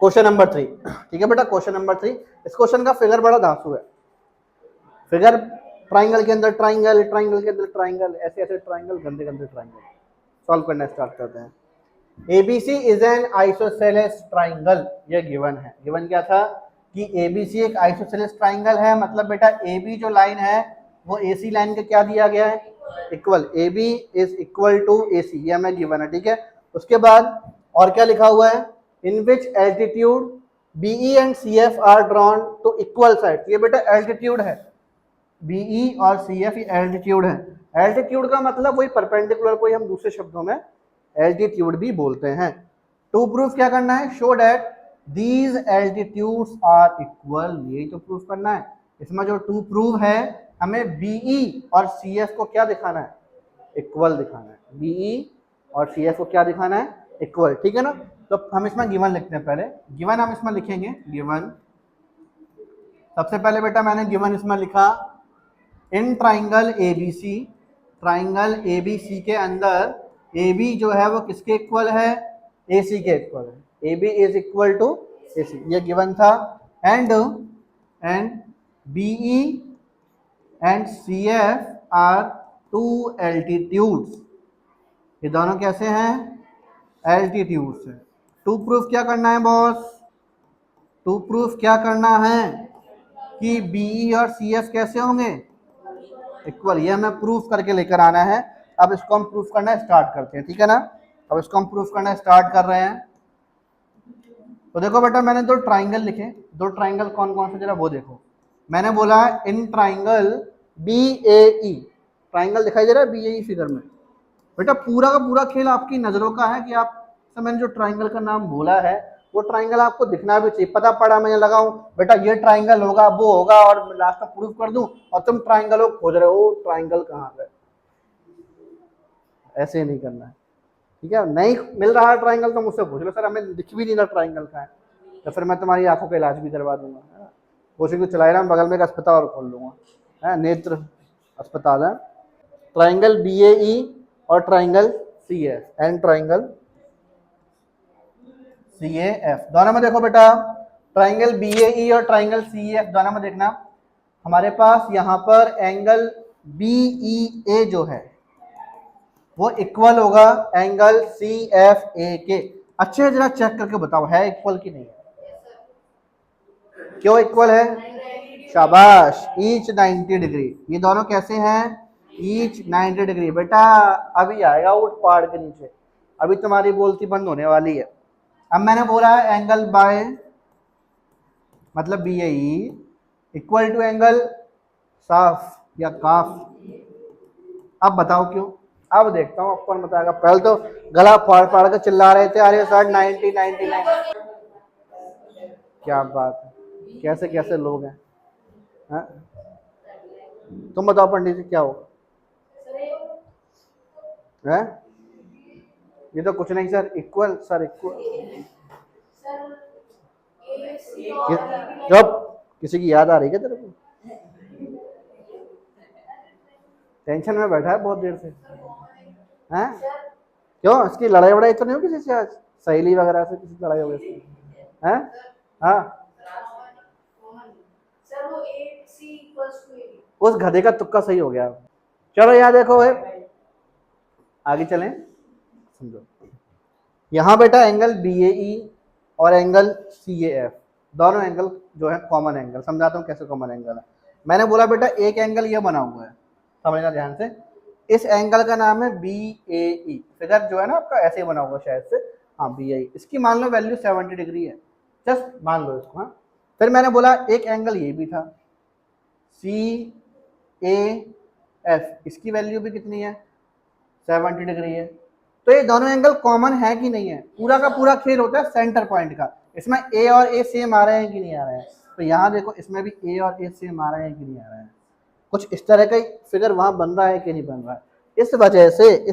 Question number 3, ठीक है बेटा। क्वेश्चन नंबर 3, इस क्वेश्चन का फिगर बड़ा धांसू है। फिगर ट्राइंगल के अंदर ट्राइंगल, ट्राइंगल के अंदर ट्राइंगल, ऐसे ऐसे ट्राइंगल, गंदे गंदे ट्राइंगल। सॉल्व करना स्टार्ट करते हैं। ABC is an isosceles triangle, ये गिवन है। गिवन क्या था कि ABC एक आइसोसेलेस ट्राइंगल है, मतलब बेटा AB जो लाइन है वो AC लाइन के क्या दिया गया है, equal. AB is equal to AC, ये हमें गिवन है, ठीक है। उसके बाद और क्या लिखा हुआ है, in which altitude BE and CF are drawn to equal side. ये बेटा एल्टीट्यूड है, BE और CF ये एल्टीट्यूड है। एल्टीट्यूड का मतलब वही परपेंडिकुलर को ही हम दूसरे शब्दों में एल्टीट्यूड भी बोलते हैं। टू प्रूफ क्या करना है, show that these altitudes are equal, यही तो प्रूफ करना है। इसमें जो टू प्रूफ है, हमें BE और CF को क्या दिखाना है, इक्वल दिखाना है। BE और CF को क्या दिखाना है, इक्वल, ठीक है ना। तो हम इसमें गिवन लिखते हैं। पहले गिवन हम इसमें लिखेंगे, गिवन। सबसे पहले बेटा मैंने गिवन इसमें लिखा, इन ट्राइंगल ABC, ट्राइंगल ABC के अंदर AB जो है वो किसके इक्वल है, AC के इक्वल है। AB is equal to AC, ये गिवन था। And BE and CF are two altitudes, ये दोनों कैसे हैं, एल्टीट्यूड्स है। टू प्रूफ क्या करना है बॉस, टू प्रूफ क्या करना है कि BE और CF कैसे होंगे, इक्वल। ये हमें प्रूफ करके लेकर आना है। अब इसको हम प्रूफ करना स्टार्ट करते हैं, ठीक है ना। अब इसको हम प्रूफ करना स्टार्ट कर रहे हैं। तो देखो बेटा मैंने दो ट्राइंगल लिखे, दो ट्राइंगल कौन कौन से जरा वो देखो। मैंने बोला इन ट्राइंगल BAE, ट्राइंगल दिखाई दे रहा है BAE फिगर में। बेटा पूरा का पूरा खेल आपकी नजरों का है कि आप, तो मैंने जो ट्राइंगल का नाम बोला है वो ट्राइंगल आपको दिखना भी चाहिए। पता पड़ा मैं लगाऊं बेटा ये ट्राइंगल होगा वो होगा और लास्ट में प्रूफ कर दूं और तुम ट्राइंगल को खोज रहे हो ट्राइंगल कहाँ है। ऐसे नहीं करना है, ठीक है। नहीं मिल रहा है ट्राइंगल तो मुझसे पूछ लो, सर हमें दिख भी नहीं रहा ट्राइंगल का है, तो फिर मैं तुम्हारी आंखों का इलाज भी करवा दूंगा, है ना। कोशिश तो चला रहा हूँ, बगल में एक अस्पताल और खोल लूंगा, है नेत्र अस्पताल है। ट्राइंगल BAE और triangle CF and triangle CAF, दोनों में देखो बेटा, ट्राइंगल BAE और ट्राइंगल CAF दोनों में देखना, हमारे पास यहाँ पर एंगल BEA जो है वो इक्वल होगा एंगल CFA के। अच्छे जरा चेक करके बताओ है इक्वल की नहीं है, क्यों इक्वल है, शाबाश, ईच 90 डिग्री। ये दोनों कैसे हैं, ईच 90 डिग्री। बेटा अभी आएगा उठ पहाड़ के नीचे, अभी तुम्हारी बोलती बंद होने वाली है। अब मैंने बोला है एंगल बाय मतलब BAE इक्वल टू एंगल साफ या काफ। अब बताओ क्यों, अब देखता हूँ कौन बताएगा। पहले तो गला फाड़ फाड़ के चिल्ला रहे थे अरे सर 90 99, क्या बात है, कैसे कैसे लोग हैं, हाँ? तुम बताओ पंडित जी क्या होगा, है? ये तो कुछ नहीं सर, इक्वल सर, इक्वल। जब किसी की याद आ रही है तेरे को, टेंशन में बैठा है बहुत देर से, हैं? क्यों इसकी लड़ाई वड़ाई तो नहीं हो किसी से आज, सहेली वगैरह से किसी लड़ाई हो गई, हैं? हाँ उस गधे का तुक्का सही हो गया। चलो यहाँ देखो है, आगे चलें, समझो। यहाँ बेटा एंगल BAE और एंगल CAF दोनों एंगल जो है कॉमन एंगल, समझाता हूँ कैसे कॉमन एंगल है। मैंने बोला बेटा एक एंगल ये बना हुआ है, समझना ध्यान से, इस एंगल का नाम है BAE। फिगर जो है ना आपका ऐसे ही बना हुआ शायद से, हाँ BAE, इसकी मान लो वैल्यू 70 डिग्री है, जस्ट मान लो इसको, हाँ। फिर मैंने बोला एक एंगल ये भी था CAF, इसकी वैल्यू भी कितनी है, 70 डिग्री है। तो ये दोनों एंगल कॉमन है कि नहीं है, पूरा का पूरा खेल होता है सेंटर पॉइंट का। इसमें A और A सेम आ रहे हैं कि नहीं आ रहे हैं, तो यहाँ देखो इसमें भी A और A सेम आ रहे हैं कि नहीं आ रहे हैं। कुछ इस तरह का फिगर वहां बन रहा है कि नहीं बन रहा है। इस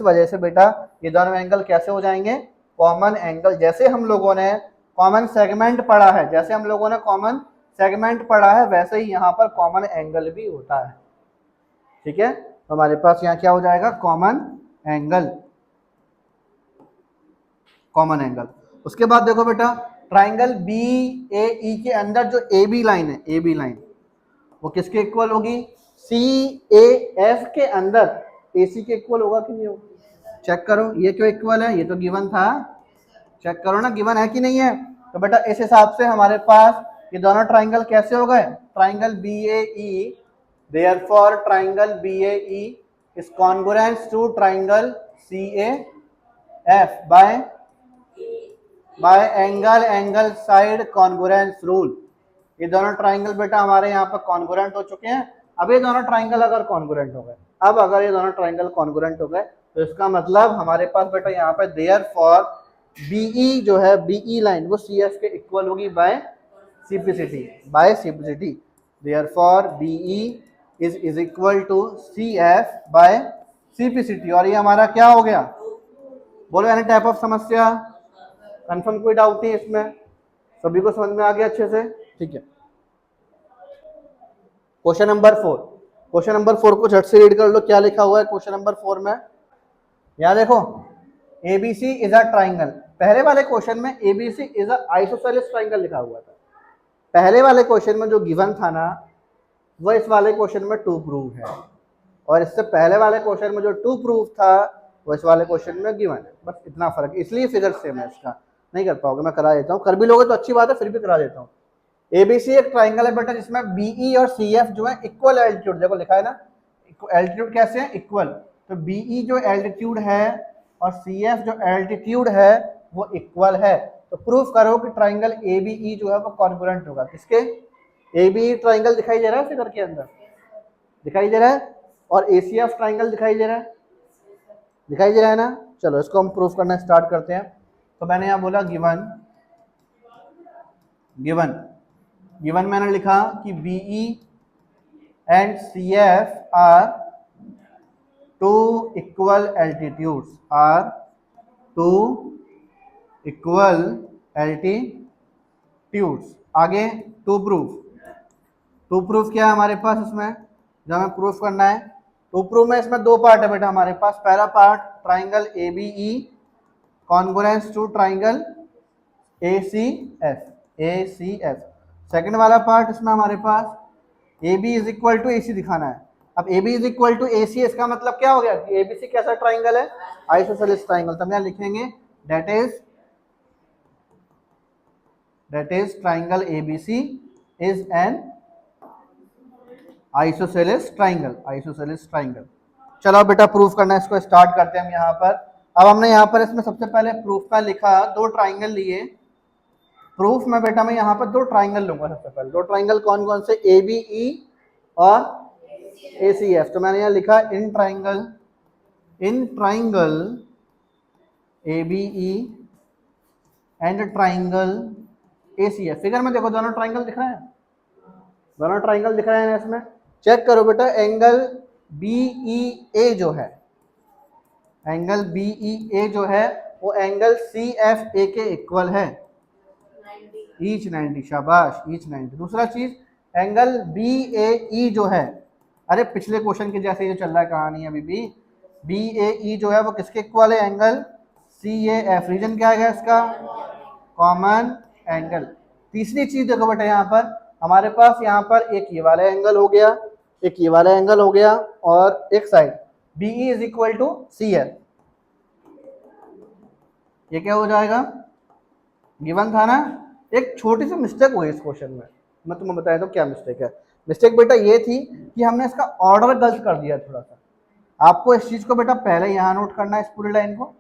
वजह से बेटा ये दोनों एंगल कैसे हो जाएंगे, कॉमन एंगल। जैसे हम लोगों ने कॉमन सेगमेंट पढ़ा है, जैसे हम लोगों ने कॉमन सेगमेंट पढ़ा है, वैसे ही यहाँ पर कॉमन एंगल भी होता है, ठीक है। तो हमारे पास यहाँ क्या हो जाएगा, कॉमन एंगल, कॉमन एंगल। उसके बाद देखो बेटा ट्राइंगल बी ए ई के अंदर जो ए बी लाइन है, ए बी लाइन वो किसके इक्वल होगी? सी ए एफ के अंदर ए सी के इक्वल होगा कि नहीं होगा? चेक करो, ये क्यों इक्वल है? ये तो गिवन था, चेक करो ना गिवन है कि नहीं है। तो बेटा इस हिसाब से हमारे पास ये दोनों ट्राइंगल कैसे हो गए? Triangle B A E, therefore triangle B A E is congruent to triangle C A F by angle side congruence rule. ये दोनों ट्राइंगल बेटा हमारे यहाँ पर कॉन्ग्रुएंट हो चुके हैं। अब ये दोनों ट्राइंगल अगर कॉन्ग्रुएंट हो गए, अब अगर ये दोनों ट्राइंगल कॉन्ग्रुएंट हो गए तो इसका मतलब हमारे पास बेटा यहाँ पे देयरफॉर बीई जो है, बीई लाइन वो सी एफ के इक्वल होगी by simplicity, by simplicity. Therefore BE is equal to C F by simplicity. और ये हमारा क्या हो गया? बोलो एनी टाइप ऑफ समस्या, कंफर्म कोई डाउट नहीं इसमें? सभी को समझ में आ गया अच्छे से? ठीक है। क्वेश्चन नंबर 4, क्वेश्चन नंबर 4 को झट से रीड कर लो, क्या लिखा हुआ है क्वेश्चन नंबर 4 में। यहाँ देखो, एबीसी इज अ ट्राइंगल। पहले वाले क्वेश्चन में ABC is a isosceles triangle लिखा हुआ था। पहले वाले क्वेश्चन में जो गिवन था ना, वो इस वाले क्वेश्चन में टू प्रूव है, और इससे पहले वाले क्वेश्चन में जो टू प्रूव था वो इस वाले क्वेश्चन में गिवन है। बस इतना फर्क, इसलिए फिगर सेम है। इसका नहीं कर पाओगे, मैं करा देता हूँ। कर भी लोगे तो अच्छी बात है, फिर भी करा देता हूँ। एबीसी एक ट्राइंगल है बेटा जिसमें बीई और सीएफ जो है इक्वल एल्टीट्यूड, देखो लिखा है ना, एल्टीट्यूड कैसे है? इक्वल। तो बीई जो एल्टीट्यूड है और सीएफ जो एल्टीट्यूड है वो इक्वल है। तो प्रूफ करो कि ट्राइंगल एबीई जो है वो कॉन्ग्रुएंट होगा किसके? एबीई ट्राइंगल दिखाई दे रहा है फिगर के अंदर, दिखाई दे रहा है, और एसीएफ ट्राइंगल दिखाई दे रहा है, दिखाई दे रहा है ना। चलो इसको हम प्रूफ करना स्टार्ट करते हैं। तो मैंने यहाँ बोला गिवन, गिवन गिवन मैंने लिखा कि BE and CF are two equal altitudes, are two equal altitudes. आगे टू प्रूफ, टू प्रूफ क्या है हमारे पास इसमें जो हमें प्रूफ करना है? टू प्रूफ में इसमें दो पार्ट है बेटा हमारे पास। पहला part triangle ABE congruence to triangle ACF, ACF. Second वाला पार्ट इसमें हमारे पास AB is equal to AC दिखाना है। अब AB is equal to AC, इसका मतलब क्या हो गया कि ABC कैसा ट्राइंगल है? Isosceles triangle. तो हम यहाँ लिखेंगे that is triangle ABC is an isosceles triangle, isosceles triangle. चलो बेटा प्रूफ करना इसको स्टार्ट करते हैं हम यहाँ पर। अब हमने यहाँ पर इसमें सबसे पहले प्रूफ में लिखा, दो ट्राइंगल लिए। प्रूफ में बेटा मैं यहाँ पर दो ट्राइंगल लूंगा सबसे पहले। दो ट्राइंगल कौन कौन से? ABE और ACF। तो मैंने यहाँ लिखा in triangle ABE and triangle ACF। Figure में देखो दोनों ट्राइंगल दिख रहे हैं, दोनों ट्राइंगल दिख रहे हैं इसमें। चेक करो बेटा, एंगल BEA जो है, एंगल BEA जो है वो एंगल CFA के इक्वल है, ईच 90। शाबाश, ईच 90। दूसरा चीज एंगल BAE जो है, अरे पिछले क्वेश्चन के जैसे ये चल रहा है कहानी अभी भी। BAE जो है वो किसके इक्वल है? Angle CAF। रीजन क्या है इसका? Common angle. तीसरी चीज देखो बेटा, यहाँ पर हमारे पास यहाँ पर एक ये वाला एंगल हो गया, एक ये वाला एंगल हो गया, और एक side BE is equal to CF। ये क्या हो जाएगा? गिवन था ना। एक छोटी सी मिस्टेक हुई इस क्वेश्चन में, मैं तुम्हें बताया तो क्या मिस्टेक है। मिस्टेक बेटा ये थी कि हमने इसका ऑर्डर गलत कर दिया थोड़ा सा। आपको इस चीज को बेटा पहले यहाँ नोट करना है, इस पूरी लाइन को,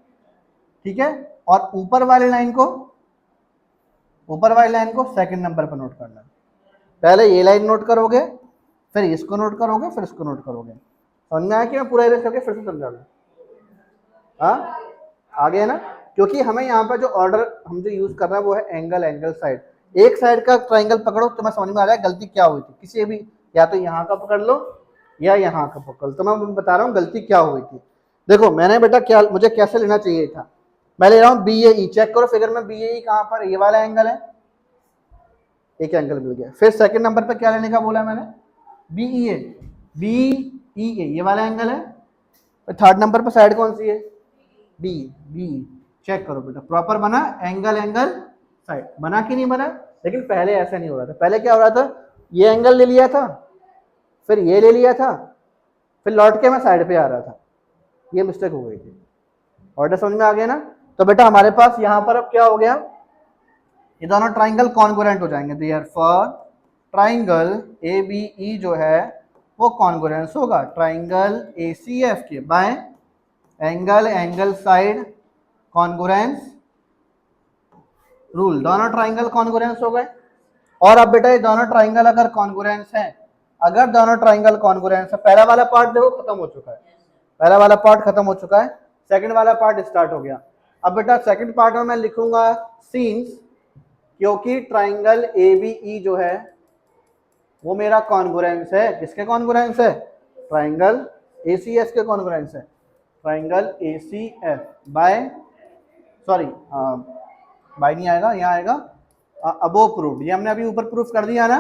ठीक है, और ऊपर वाली लाइन को, ऊपर वाली लाइन को सेकंड नंबर पर नोट करना है। पहले ये लाइन नोट करोगे, फिर इसको नोट करोगे, फिर इसको नोट करोगे। समझ में आया कि मैं पूरा इरेज करके फिर से समझा दूं? हाँ, आ गया ना? क्योंकि हमें यहाँ पर जो ऑर्डर हम जो यूज कर रहे हैं वो है एंगल, एंगल साइड। एक साइड का ट्राइंगल पकड़ो तो मैं समझ में आ रहा है गलती क्या हुई थी। किसी भी, या तो यहाँ का पकड़ लो या यहाँ का पकड़ लो। तो मैं बता रहा हूँ गलती क्या हुई थी। देखो मैंने बेटा क्या, मुझे कैसे लेना चाहिए था? मैं ले रहा हूँ BAE। चेक करो फिगर में BAE कहाँ पर? ये वाला एंगल है, एक एंगल मिल गया। फिर सेकंड नंबर पे क्या लेने का बोला मैंने? BEA, BEA ये वाला एंगल है। फिर थर्ड नंबर पे साइड कौन सी है? B, चेक करो बेटा, प्रॉपर बना एंगल, एंगल साइड। बना कि नहीं बना? लेकिन पहले ऐसा नहीं हो रहा था। पहले क्या हो रहा था, ये एंगल ले लिया था, फिर ये ले लिया था, फिर लौट के मैं साइड पे आ रहा था। ये मिस्टेक हो गई थी। ऑर्डर समझ में आ गया ना? तो बेटा हमारे पास यहाँ पर अब क्या हो गया, ये दोनों ट्राइंगल कॉन्ग्रुएंट हो जाएंगे। देयरफॉर ट्राइंगल ABE जो है वो कॉन्ग्रुएंस होगा ट्राइंगल ACF के bye angle side congruence rule. दोनों ट्राइंगल कॉन्ग्रुएंस हो गए। और अब बेटा ये दोनों ट्राइंगल अगर कॉन्ग्रुएंस हैं, अगर दोनों ट्राइंगल कॉन्ग्रुएंस है, पहला वाला पार्ट देखो खत्म हो चुका है, पहला वाला पार्ट खत्म हो चुका है, सेकंड वाला पार्ट स्टार्ट हो गया। अब बेटा सेकंड पार्ट में मैं लिखूंगा सीन्स, क्योंकि ट्राइंगल ABE जो है वो मेरा कॉन्ग्रुएंस है। किसके कॉन्ग्रुएंस है? ट्राइंगल ACF के कॉन्ग्रुएंस है। Triangle ACF by, sorry by नहीं आएगा, यहाँ आएगा अबो प्रूफ। ये हमने अभी ऊपर प्रूफ कर दिया ना,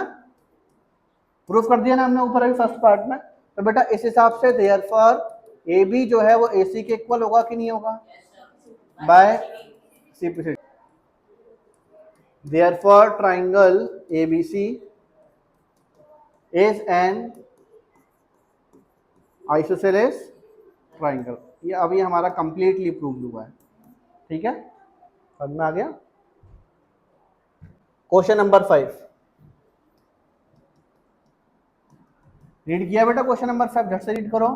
प्रूफ कर दिया ना हमने ऊपर अभी फर्स्ट पार्ट में। तो बेटा इस हिसाब से देयरफॉर AB जो है वो AC के इक्वल होगा कि नहीं होगा? By CPC। Therefore triangle ABC is an isosceles triangle। ये अभी हमारा कंप्लीटली प्रूव हुआ है। ठीक है, समझ में आ गया? क्वेश्चन नंबर 5 रीड किया बेटा? क्वेश्चन नंबर 5 झट से रीड करो।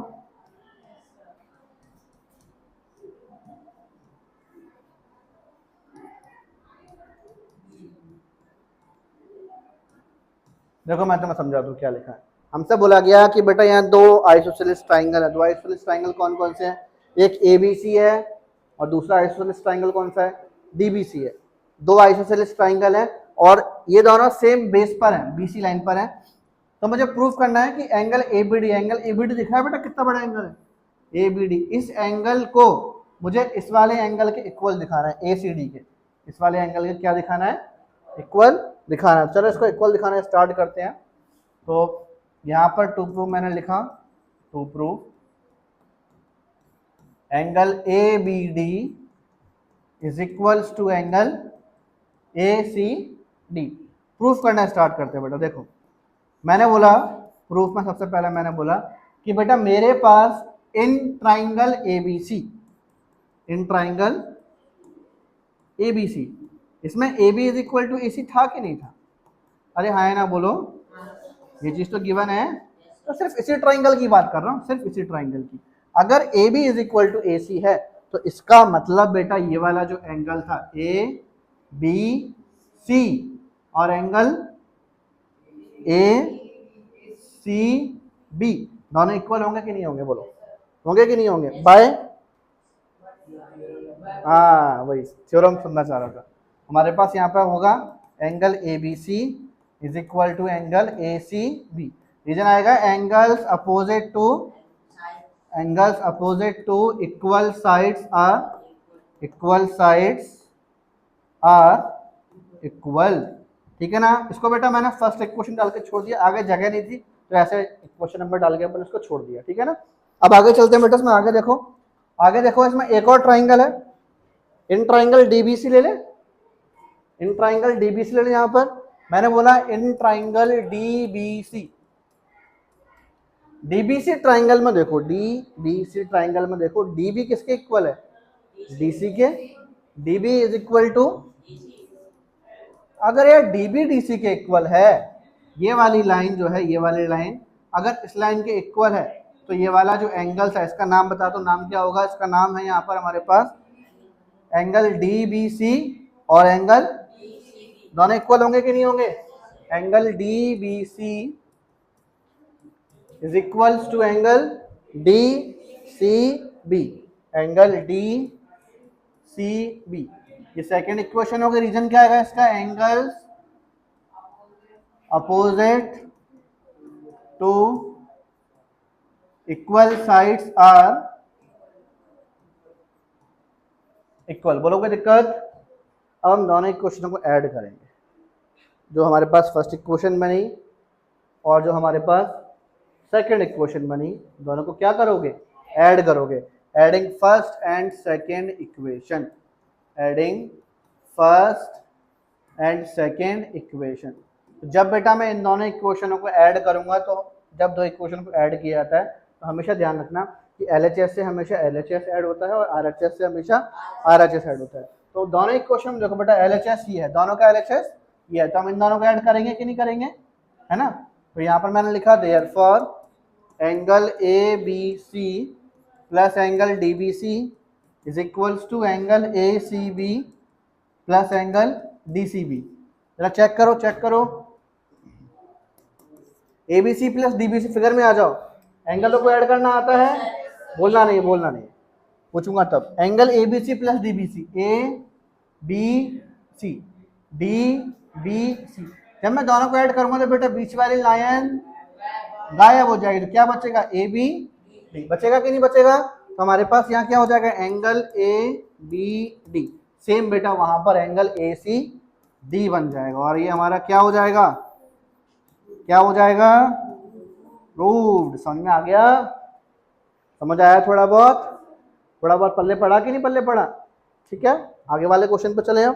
देखो मैं तुम्हें समझा दूं क्या लिखा है। हमसे बोला गया कि बेटा यहाँ दो आइसोसेलेस ट्राइंगल है। दो आइसोसेलेस ट्राइंगल कौन कौन से हैं? एक ABC है और दूसरा आइसोसेलेस ट्राइंगल कौन सा है? DBC है। दो आइसोसेलेस ट्राइंगल है और ये दोनों सेम बेस पर हैं, BC लाइन पर हैं। तो मुझे प्रूफ करना है कि एंगल ABD दिख रहा है बेटा कितना बड़ा एंगल है? ABD, इस एंगल को मुझे इस वाले एंगल के इक्वल दिखाना है, ACD के। इस वाले एंगल के क्या दिखाना है? इक्वल दिखाना है। चलो इसको इक्वल दिखाना स्टार्ट करते हैं। तो यहाँ पर टू प्रूव मैंने लिखा, to prove angle ABD is equals to angle ACD। Proof करना स्टार्ट करते हैं बेटा। देखो मैंने बोला प्रूफ में सबसे पहले मैंने बोला कि बेटा मेरे पास in triangle ABC, in triangle ABC, इसमें AB is equal to AC था कि नहीं था? अरे हाँ ना बोलो, ये चीज तो गिवन है। तो सिर्फ इसी ट्राइंगल की बात कर रहा हूँ, सिर्फ इसी ट्राइंगल की। अगर AB is equal to AC है तो इसका मतलब बेटा ये वाला जो एंगल था ABC और एंगल ACB दोनों इक्वल होंगे कि नहीं होंगे? बोलो होंगे कि नहीं होंगे? बाय, हाँ वही थ्योरम सुनना चाह रहा था। हमारे पास यहाँ पर होगा angle ABC is equal to angle ACB। Reason आएगा angles opposite to equal sides are equal. ठीक है ना? इसको बेटा मैंने फर्स्ट इक्वेशन डाल के छोड़ दिया, आगे जगह नहीं थी तो ऐसे इक्वेशन नंबर डाल के अपन इसको छोड़ दिया। ठीक है ना? अब आगे चलते हैं बेटा। इसमें आगे देखो, आगे देखो इसमें एक और ट्राइंगल है। इन ट्राइंगल DBC ले ले, इन ट्राइंगल DBC ले ले। यहां पर मैंने बोला इन ट्राइंगल DBC ट्राइंगल में देखो, DBC ट्राइंगल में देखो DB किसके इक्वल है? DC के। DB इज इक्वल टू, अगर ये DB DC के इक्वल है, ये वाली लाइन जो है, ये वाली लाइन अगर इस लाइन के इक्वल है तो ये वाला जो एंगल है इसका नाम बता दो, नाम क्या होगा? इसका नाम है यहाँ पर हमारे पास एंगल DBC और एंगल दोनों इक्वल होंगे कि नहीं होंगे? Angle DBC is equals to angle DCB, angle DCB। ये सेकंड इक्वेशन होगा। रीजन क्या आएगा इसका? Angles opposite to equal sides are equal. बोलोगे दिक्कत? अब हम दोनों इक्वेशनों को ऐड करेंगे, जो हमारे पास फर्स्ट इक्वेशन बनी और जो हमारे पास सेकंड इक्वेशन बनी, दोनों को क्या करोगे? ऐड करोगे। Adding first and second equation, adding first and second equation. जब बेटा मैं इन दोनों इक्वेशनों को ऐड करूंगा, तो जब दो इक्वेशन को ऐड किया जाता है तो हमेशा ध्यान रखना कि LHS से हमेशा LHS ऐड होता है और RHS से हमेशा RHS ऐड होता है। तो दोनों इक्वेशन में देखो बेटा LHS ये है, दोनों का LHS ये है, तो हम इन दोनों को ऐड करेंगे कि नहीं करेंगे, है ना। तो यहाँ पर मैंने लिखा therefore angle ABC plus angle DBC is equals to angle ACB plus angle DCB। जरा चेक करो, चेक करो, ABC प्लस DBC फिगर में आ जाओ। एंगलों को ऐड करना आता है, बोलना नहीं, बोलना नहीं, पूछूंगा तब। Angle ABC plus DBC, ABC DBC, जब मैं दोनों को ऐड करूंगा तो बेटा बीच वाली लाइन गायब हो जाएगी, तो क्या बचेगा, AB बचेगा कि नहीं बचेगा। तो हमारे पास यहाँ क्या हो जाएगा, एंगल ABD। सेम बेटा वहां पर एंगल ACD बन जाएगा, और ये हमारा क्या हो जाएगा, क्या हो जाएगा, प्रूव्ड। समझ में आ गया, समझ आया, थोड़ा बहुत पल्ले पड़ा कि नहीं पल्ले पड़ा। ठीक है, आगे वाले क्वेश्चन पे चले हम।